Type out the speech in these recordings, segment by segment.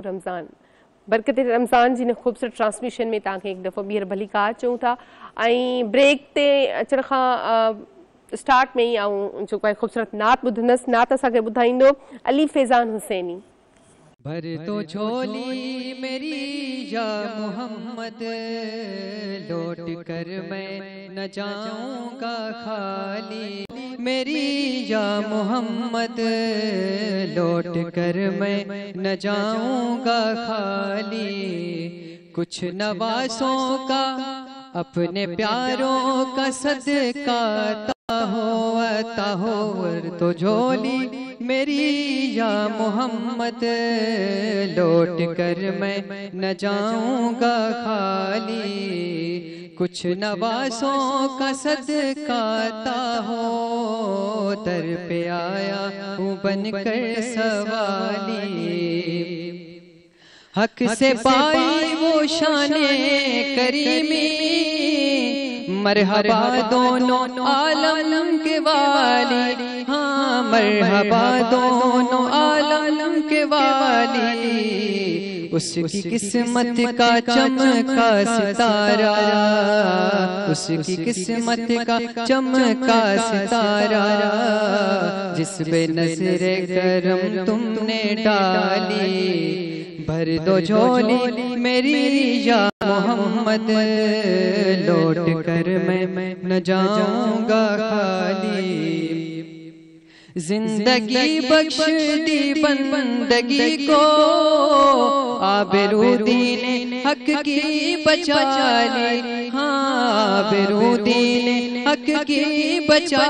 रमज़ान बरकत रमज़ान जी ने खूबसूरत ट्रांसमिशन में तव्हांखे हिकु दफ़ो ॿीहर भली कार चऊं था ऐं ब्रेक ते अचण खां स्टार्ट में ई आऊं जेको आहे खूबसूरत नात ॿुधंदसि नात असांखे ॿुधाईंदो अली फैज़ान हुसैनी। भर तो झोली मेरी या मोहम्मद लौट कर मैं न जाऊंगा खाली, मेरी या मोहम्मद लौट कर मैं न जाऊंगा खाली। कुछ नवासों का अपने प्यारों का सदका अता हो तो झोली मेरी या मोहम्मद लौट कर मैं न जाऊंगा खाली। कुछ नवासों का सदका अता हो दर पे आया हूँ बनकर सवाली। हक से पाई वो शाने करीमी, मरहबा दोनों आलम के वाली, हाँ मरहबा दोनों आलम के वाली। उसकी किस्मत का चमका सितारा, उसकी किस्मत का चमका सितारा, जिस पे नजरे करम तुमने डाली। भर दो झोली मेरी या मोहम्मद लौट कर मैं न जाऊंगा खाली। जिंदगी बख्श दी बंदगी को आबरूदी ने हक की बचा ली, हाँ आबरूदी ने हक की बचा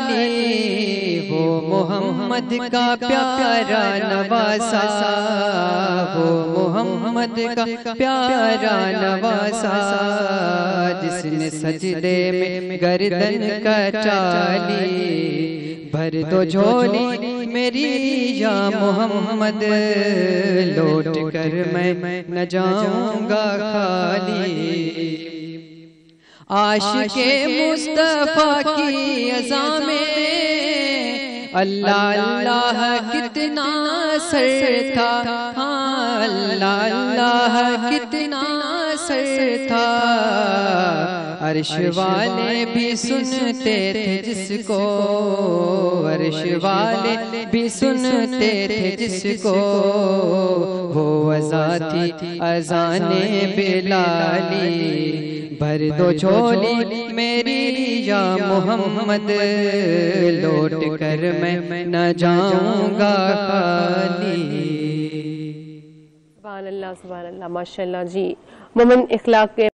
ली। वो मोहम्मद का प्यारा नवासा, वो मोहम्मद का प्यारा नवासा, जिसने सजदे में गर्दन कटा ली। भर दो झोली मेरी या मोहम्मद लौट कर मैं न जाऊंगा खाली। आशिके मुस्तफा की अज़ा में अल्लाह अल्लाह कितना सर था, हाँ अल्लाह अल्लाह कितना सर था। अर्श वाले भी सुनते थे जिसको, अर्श वाले भी सुनते थे जिसको, वो अज़ा थी अज़ाने बिलाली। भर दो झोली मेरी या मोहम्मद लौट कर मैं न जाऊंगा खाली। सुभान अल्लाह माशाअल्लाह जी। मोमिन इखलाक के